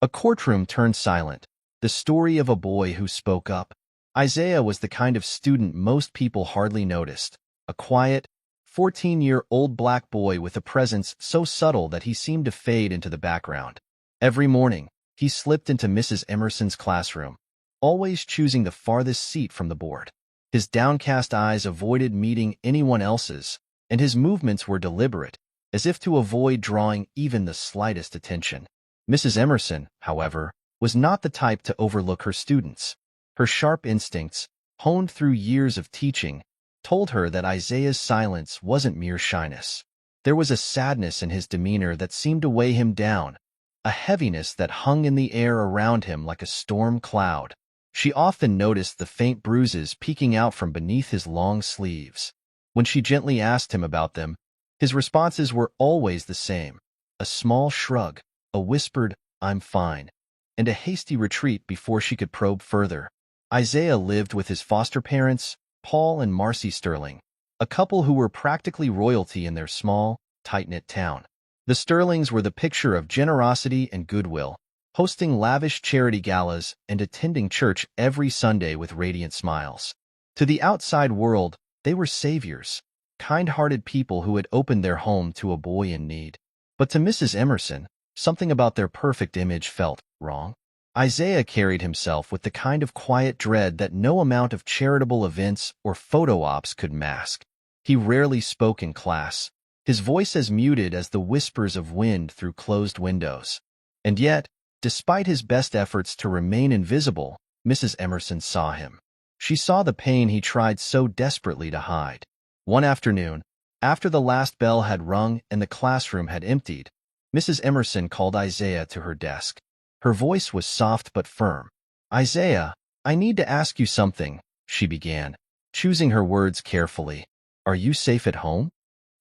A courtroom turned silent. The story of a boy who spoke up. Isaiah was the kind of student most people hardly noticed. A quiet, 14-year-old black boy with a presence so subtle that he seemed to fade into the background. Every morning, he slipped into Mrs. Emerson's classroom, always choosing the farthest seat from the board. His downcast eyes avoided meeting anyone else's, and his movements were deliberate, as if to avoid drawing even the slightest attention. Mrs. Emerson, however, was not the type to overlook her students. Her sharp instincts, honed through years of teaching, told her that Isaiah's silence wasn't mere shyness. There was a sadness in his demeanor that seemed to weigh him down, a heaviness that hung in the air around him like a storm cloud. She often noticed the faint bruises peeking out from beneath his long sleeves. When she gently asked him about them, his responses were always the same: a small shrug, a whispered, "I'm fine," and a hasty retreat before she could probe further. Isaiah lived with his foster parents, Paul and Marcy Sterling, a couple who were practically royalty in their small, tight-knit town. The Sterlings were the picture of generosity and goodwill, hosting lavish charity galas and attending church every Sunday with radiant smiles. To the outside world, they were saviors, kind-hearted people who had opened their home to a boy in need. But to Mrs. Emerson, something about their perfect image felt wrong. Isaiah carried himself with the kind of quiet dread that no amount of charitable events or photo ops could mask. He rarely spoke in class, his voice as muted as the whispers of wind through closed windows. And yet, despite his best efforts to remain invisible, Mrs. Emerson saw him. She saw the pain he tried so desperately to hide. One afternoon, after the last bell had rung and the classroom had emptied, Mrs. Emerson called Isaiah to her desk. Her voice was soft but firm. "Isaiah, I need to ask you something," she began, choosing her words carefully. "Are you safe at home?"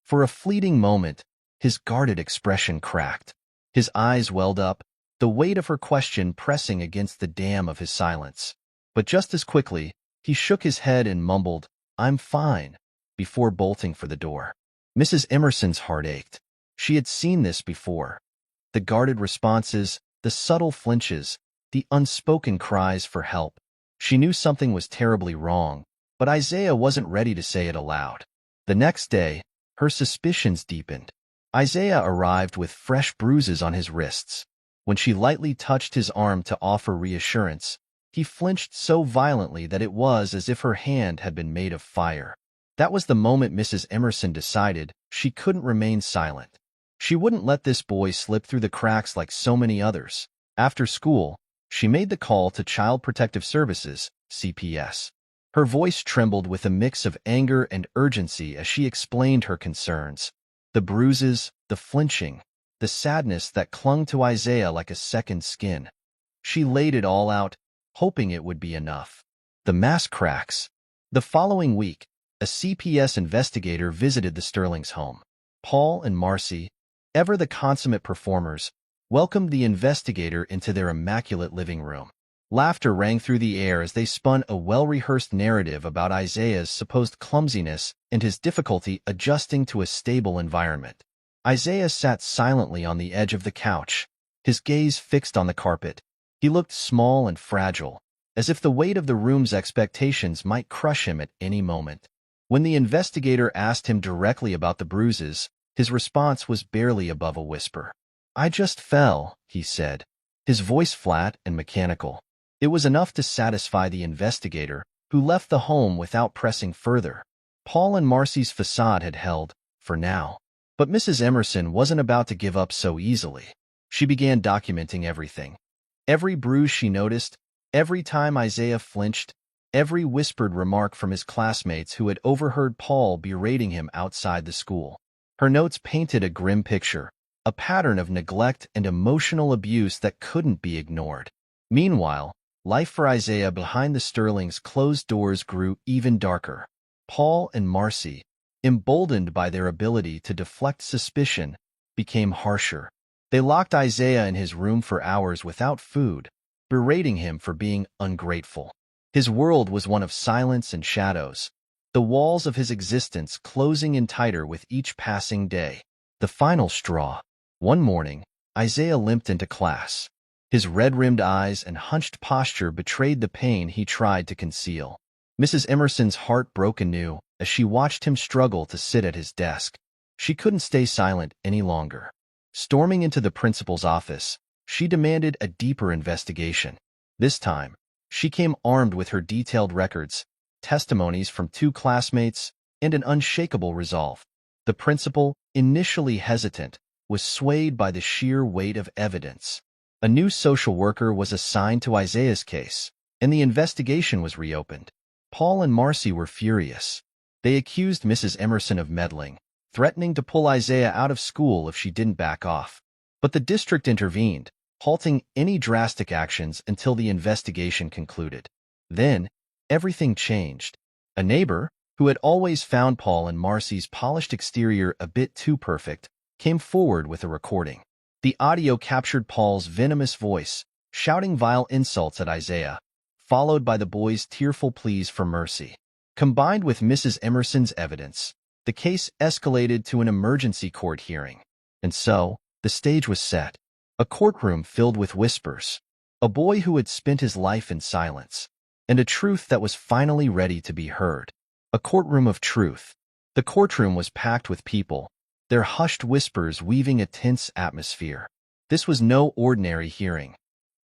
For a fleeting moment, his guarded expression cracked. His eyes welled up, the weight of her question pressing against the dam of his silence. But just as quickly, he shook his head and mumbled, "I'm fine," before bolting for the door. Mrs. Emerson's heart ached. She had seen this before. The guarded responses, the subtle flinches, the unspoken cries for help. She knew something was terribly wrong, but Isaiah wasn't ready to say it aloud. The next day, her suspicions deepened. Isaiah arrived with fresh bruises on his wrists. When she lightly touched his arm to offer reassurance, he flinched so violently that it was as if her hand had been made of fire. That was the moment Mrs. Emerson decided she couldn't remain silent. She wouldn't let this boy slip through the cracks like so many others. After school, she made the call to Child Protective Services, CPS. Her voice trembled with a mix of anger and urgency as she explained her concerns. The bruises, the flinching, the sadness that clung to Isaiah like a second skin. She laid it all out, hoping it would be enough. The mask cracks. The following week, a CPS investigator visited the Sterlings' home. Paul and Marcy, ever the consummate performers, welcomed the investigator into their immaculate living room. Laughter rang through the air as they spun a well-rehearsed narrative about Isaiah's supposed clumsiness and his difficulty adjusting to a stable environment. Isaiah sat silently on the edge of the couch, his gaze fixed on the carpet. He looked small and fragile, as if the weight of the room's expectations might crush him at any moment. When the investigator asked him directly about the bruises, his response was barely above a whisper. "I just fell," he said, his voice flat and mechanical. It was enough to satisfy the investigator, who left the home without pressing further. Paul and Marcy's facade had held, for now. But Mrs. Emerson wasn't about to give up so easily. She began documenting everything. Every bruise she noticed, every time Isaiah flinched, every whispered remark from his classmates who had overheard Paul berating him outside the school. Her notes painted a grim picture, a pattern of neglect and emotional abuse that couldn't be ignored. Meanwhile, life for Isaiah behind the Sterlings' closed doors grew even darker. Paul and Marcy, emboldened by their ability to deflect suspicion, became harsher. They locked Isaiah in his room for hours without food, berating him for being ungrateful. His world was one of silence and shadows, the walls of his existence closing in tighter with each passing day. The final straw. One morning, Isaiah limped into class. His red-rimmed eyes and hunched posture betrayed the pain he tried to conceal. Mrs. Emerson's heart broke anew as she watched him struggle to sit at his desk. She couldn't stay silent any longer. Storming into the principal's office, she demanded a deeper investigation. This time, she came armed with her detailed records, testimonies from 2 classmates, and an unshakable resolve. The principal, initially hesitant, was swayed by the sheer weight of evidence. A new social worker was assigned to Isaiah's case, and the investigation was reopened. Paul and Marcy were furious. They accused Mrs. Emerson of meddling, threatening to pull Isaiah out of school if she didn't back off. But the district intervened, halting any drastic actions until the investigation concluded. Then, everything changed. A neighbor, who had always found Paul and Marcy's polished exterior a bit too perfect, came forward with a recording. The audio captured Paul's venomous voice, shouting vile insults at Isaiah, followed by the boy's tearful pleas for mercy. Combined with Mrs. Emerson's evidence, the case escalated to an emergency court hearing. And so, the stage was set. A courtroom filled with whispers, a boy who had spent his life in silence, and a truth that was finally ready to be heard. A courtroom of truth. The courtroom was packed with people, their hushed whispers weaving a tense atmosphere. This was no ordinary hearing.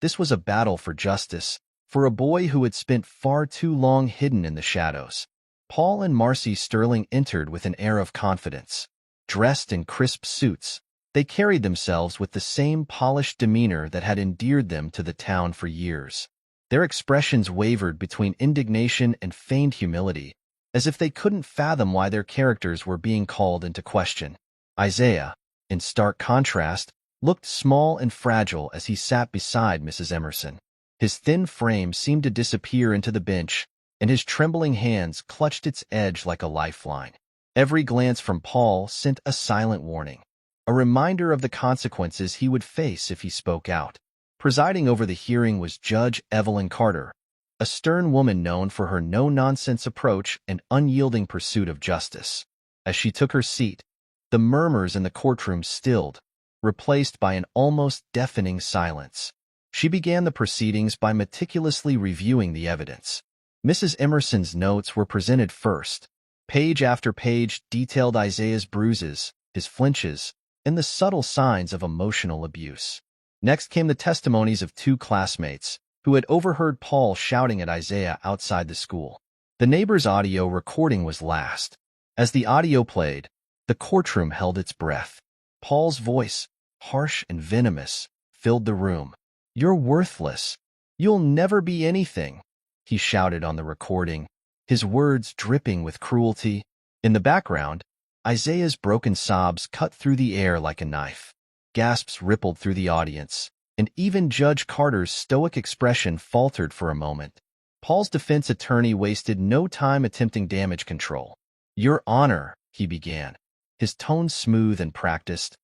This was a battle for justice, for a boy who had spent far too long hidden in the shadows. Paul and Marcy Sterling entered with an air of confidence. Dressed in crisp suits, they carried themselves with the same polished demeanor that had endeared them to the town for years. Their expressions wavered between indignation and feigned humility, as if they couldn't fathom why their characters were being called into question. Isaiah, in stark contrast, looked small and fragile as he sat beside Mrs. Emerson. His thin frame seemed to disappear into the bench, and his trembling hands clutched its edge like a lifeline. Every glance from Paul sent a silent warning, a reminder of the consequences he would face if he spoke out. Presiding over the hearing was Judge Evelyn Carter, a stern woman known for her no-nonsense approach and unyielding pursuit of justice. As she took her seat, the murmurs in the courtroom stilled, replaced by an almost deafening silence. She began the proceedings by meticulously reviewing the evidence. Mrs. Emerson's notes were presented first. Page after page detailed Isaiah's bruises, his flinches, and the subtle signs of emotional abuse. Next came the testimonies of 2 classmates who had overheard Paul shouting at Isaiah outside the school. The neighbor's audio recording was last. As the audio played, the courtroom held its breath. Paul's voice, harsh and venomous, filled the room. "You're worthless. You'll never be anything," he shouted on the recording, his words dripping with cruelty. In the background, Isaiah's broken sobs cut through the air like a knife. Gasps rippled through the audience, and even Judge Carter's stoic expression faltered for a moment. Paul's defense attorney wasted no time attempting damage control. "Your Honor," he began, his tone smooth and practiced,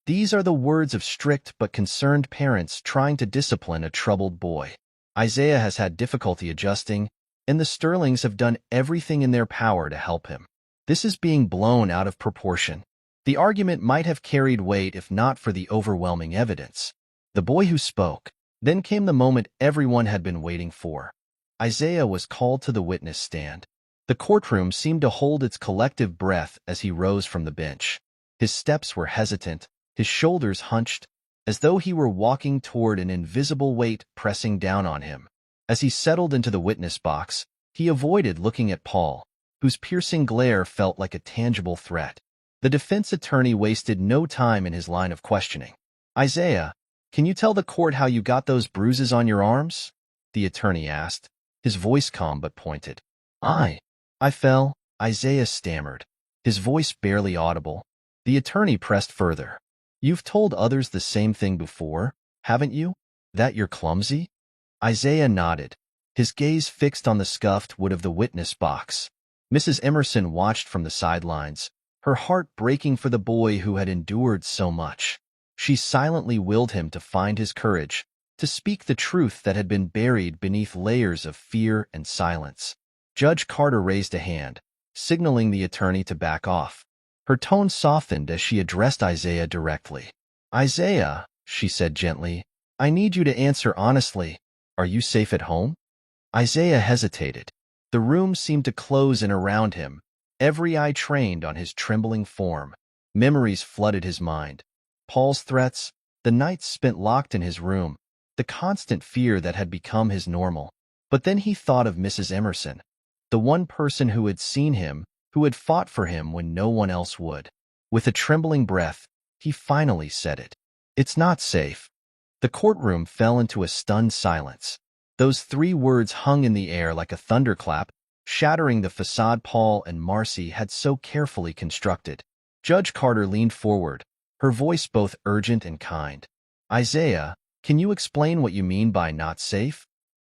"these are the words of strict but concerned parents trying to discipline a troubled boy. Isaiah has had difficulty adjusting, and the Sterlings have done everything in their power to help him. This is being blown out of proportion. The argument might have carried weight if not for the overwhelming evidence." The boy who spoke. Then came the moment everyone had been waiting for. Isaiah was called to the witness stand. The courtroom seemed to hold its collective breath as he rose from the bench. His steps were hesitant, his shoulders hunched, as though he were walking toward an invisible weight pressing down on him. As he settled into the witness box, he avoided looking at Paul, whose piercing glare felt like a tangible threat. The defense attorney wasted no time in his line of questioning. "Isaiah, can you tell the court how you got those bruises on your arms?" the attorney asked, his voice calm but pointed. I fell," Isaiah stammered, his voice barely audible. The attorney pressed further. "You've told others the same thing before, haven't you? That you're clumsy?" Isaiah nodded, his gaze fixed on the scuffed wood of the witness box. Mrs. Emerson watched from the sidelines, her heart breaking for the boy who had endured so much. She silently willed him to find his courage, to speak the truth that had been buried beneath layers of fear and silence. Judge Carter raised a hand, signaling the attorney to back off. Her tone softened as she addressed Isaiah directly. "Isaiah," she said gently, I need you to answer honestly. Are you safe at home? Isaiah hesitated. The room seemed to close in around him, every eye trained on his trembling form. Memories flooded his mind. Paul's threats, the nights spent locked in his room, the constant fear that had become his normal. But then he thought of Mrs. Emerson, the one person who had seen him, who had fought for him when no one else would. With a trembling breath, he finally said it. It's not safe. The courtroom fell into a stunned silence. Those 3 words hung in the air like a thunderclap, shattering the facade Paul and Marcy had so carefully constructed. Judge Carter leaned forward, her voice both urgent and kind. Isaiah, can you explain what you mean by not safe?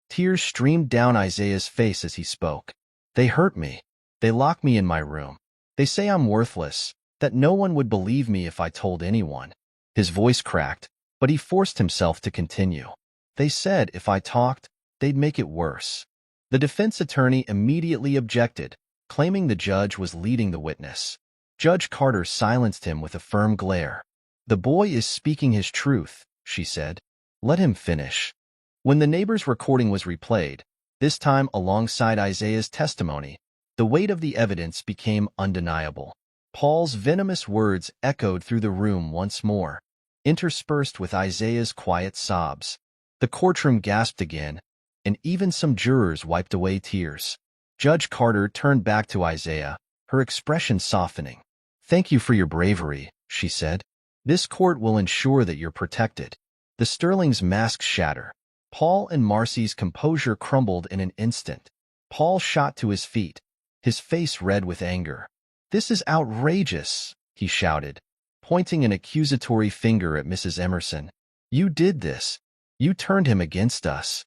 Tears streamed down Isaiah's face as he spoke. They hurt me. They lock me in my room. They say I'm worthless, that no one would believe me if I told anyone. His voice cracked, but he forced himself to continue. They said if I talked, they'd make it worse. The defense attorney immediately objected, claiming the judge was leading the witness. Judge Carter silenced him with a firm glare. The boy is speaking his truth, she said. Let him finish. When the neighbor's recording was replayed, this time alongside Isaiah's testimony, the weight of the evidence became undeniable. Paul's venomous words echoed through the room once more, interspersed with Isaiah's quiet sobs. The courtroom gasped again, and even some jurors wiped away tears. Judge Carter turned back to Isaiah, her expression softening. Thank you for your bravery, she said. This court will ensure that you're protected. The Sterling's masks shatter. Paul and Marcy's composure crumbled in an instant. Paul shot to his feet, his face red with anger. This is outrageous, he shouted, pointing an accusatory finger at Mrs. Emerson. You did this. You turned him against us.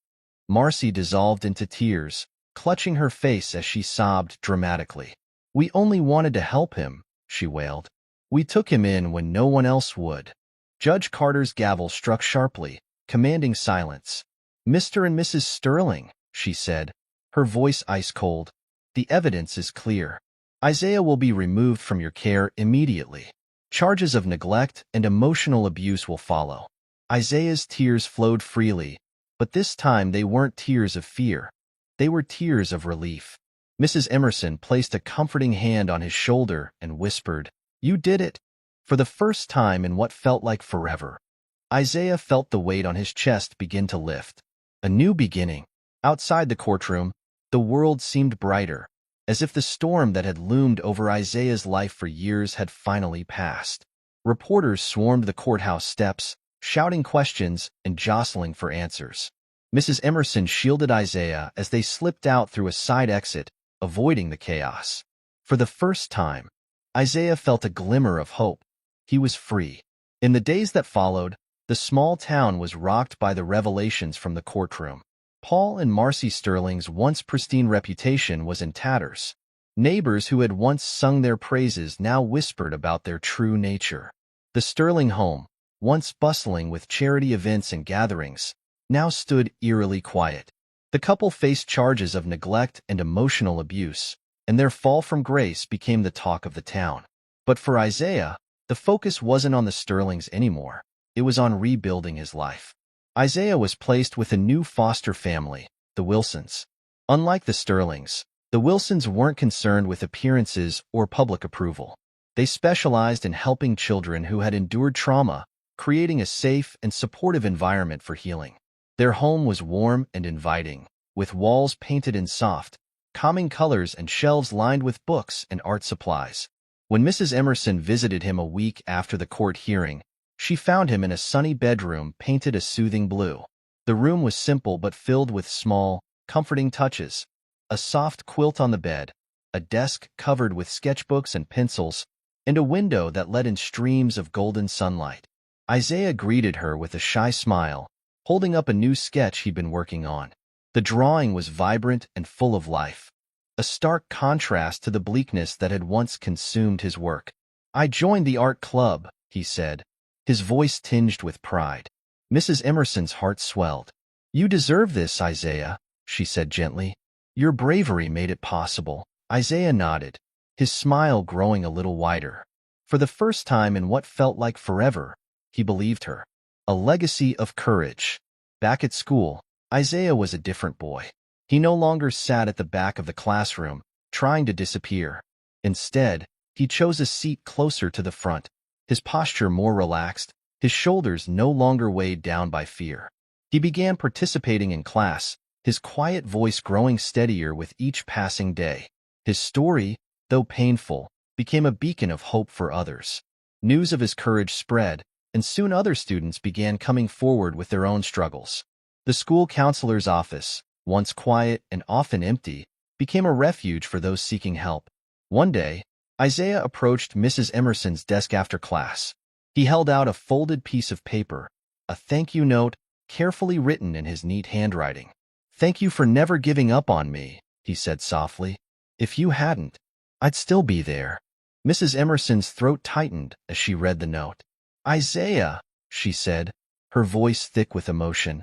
Marcy dissolved into tears, clutching her face as she sobbed dramatically. We only wanted to help him, she wailed. We took him in when no one else would. Judge Carter's gavel struck sharply, commanding silence. Mr. and Mrs. Sterling, she said, her voice ice-cold. The evidence is clear. Isaiah will be removed from your care immediately. Charges of neglect and emotional abuse will follow. Isaiah's tears flowed freely, but this time they weren't tears of fear. They were tears of relief. Mrs. Emerson placed a comforting hand on his shoulder and whispered, You did it. For the first time in what felt like forever. Isaiah felt the weight on his chest begin to lift. A new beginning. Outside the courtroom, the world seemed brighter, as if the storm that had loomed over Isaiah's life for years had finally passed. Reporters swarmed the courthouse steps, shouting questions and jostling for answers. Mrs. Emerson shielded Isaiah as they slipped out through a side exit, avoiding the chaos. For the first time, Isaiah felt a glimmer of hope. He was free. In the days that followed, the small town was rocked by the revelations from the courtroom. Paul and Marcy Sterling's once pristine reputation was in tatters. Neighbors who had once sung their praises now whispered about their true nature. The Sterling home, once bustling with charity events and gatherings, now stood eerily quiet. The couple faced charges of neglect and emotional abuse, and their fall from grace became the talk of the town. But for Isaiah, the focus wasn't on the Sterlings anymore. It was on rebuilding his life. Isaiah was placed with a new foster family, the Wilsons. Unlike the Sterlings, the Wilsons weren't concerned with appearances or public approval. They specialized in helping children who had endured trauma, creating a safe and supportive environment for healing. Their home was warm and inviting, with walls painted in soft, calming colors and shelves lined with books and art supplies. When Mrs. Emerson visited him a week after the court hearing, she found him in a sunny bedroom painted a soothing blue. The room was simple but filled with small, comforting touches. A soft quilt on the bed, a desk covered with sketchbooks and pencils, and a window that let in streams of golden sunlight. Isaiah greeted her with a shy smile, holding up a new sketch he'd been working on. The drawing was vibrant and full of life, a stark contrast to the bleakness that had once consumed his work. I joined the art club, he said, his voice tinged with pride. Mrs. Emerson's heart swelled. You deserve this, Isaiah, she said gently. Your bravery made it possible. Isaiah nodded, his smile growing a little wider. For the first time in what felt like forever, he believed her. A legacy of courage. Back at school, Isaiah was a different boy. He no longer sat at the back of the classroom, trying to disappear. Instead, he chose a seat closer to the front, his posture more relaxed, his shoulders no longer weighed down by fear. He began participating in class, his quiet voice growing steadier with each passing day. His story, though painful, became a beacon of hope for others. News of his courage spread, and soon other students began coming forward with their own struggles. The school counselor's office, once quiet and often empty, became a refuge for those seeking help. One day, Isaiah approached Mrs. Emerson's desk after class. He held out a folded piece of paper, a thank you note carefully written in his neat handwriting. "Thank you for never giving up on me," he said softly. "If you hadn't, I'd still be there." Mrs. Emerson's throat tightened as she read the note. "Isaiah," she said, her voice thick with emotion,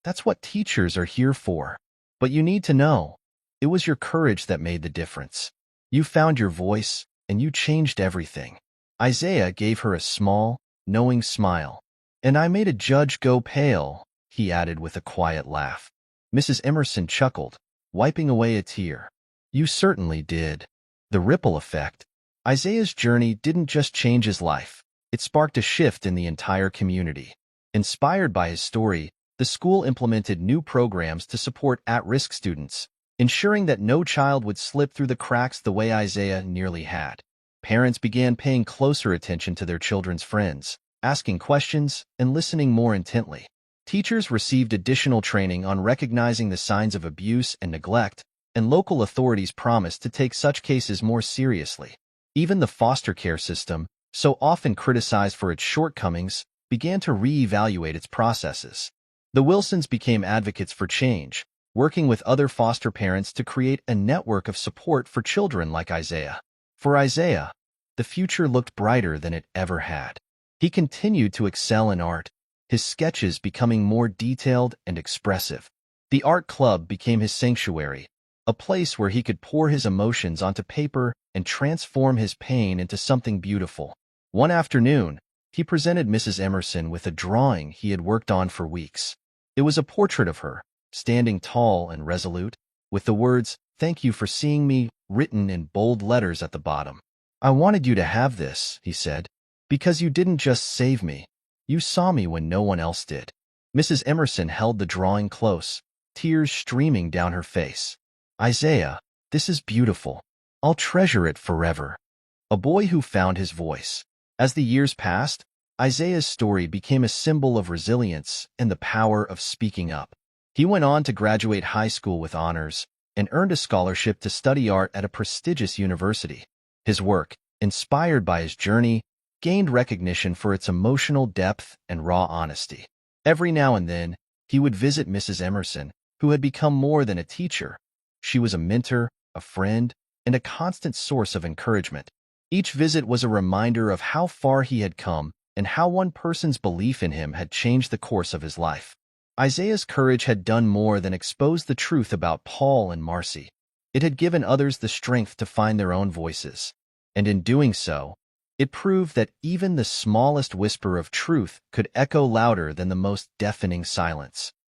"that's what teachers are here for. But you need to know, it was your courage that made the difference. You found your voice, and you changed everything." Isaiah gave her a small, knowing smile. "And I made a judge go pale," he added with a quiet laugh. Mrs. Emerson chuckled, wiping away a tear. "You certainly did." The ripple effect. Isaiah's journey didn't just change his life. It sparked a shift in the entire community. Inspired by his story, the school implemented new programs to support at-risk students, ensuring that no child would slip through the cracks the way Isaiah nearly had. Parents began paying closer attention to their children's friends, asking questions and listening more intently. Teachers received additional training on recognizing the signs of abuse and neglect, and local authorities promised to take such cases more seriously. Even the foster care system, so often criticized for its shortcomings, began to re-evaluate its processes. The Wilsons became advocates for change, working with other foster parents to create a network of support for children like Isaiah. For Isaiah, the future looked brighter than it ever had. He continued to excel in art, his sketches becoming more detailed and expressive. The art club became his sanctuary, a place where he could pour his emotions onto paper and transform his pain into something beautiful. One afternoon, he presented Mrs. Emerson with a drawing he had worked on for weeks. It was a portrait of her, standing tall and resolute, with the words, "Thank you for seeing me," written in bold letters at the bottom. "I wanted you to have this," he said, "because you didn't just save me. You saw me when no one else did." Mrs. Emerson held the drawing close, tears streaming down her face. "Isaiah, this is beautiful. I'll treasure it forever." A boy who found his voice. As the years passed, Isaiah's story became a symbol of resilience and the power of speaking up. He went on to graduate high school with honors and earned a scholarship to study art at a prestigious university. His work, inspired by his journey, gained recognition for its emotional depth and raw honesty. Every now and then, he would visit Mrs. Emerson, who had become more than a teacher. She was a mentor, a friend, and a constant source of encouragement. Each visit was a reminder of how far he had come and how one person's belief in him had changed the course of his life. Isaiah's courage had done more than expose the truth about Paul and Marcy. It had given others the strength to find their own voices. And in doing so, it proved that even the smallest whisper of truth could echo louder than the most deafening silence.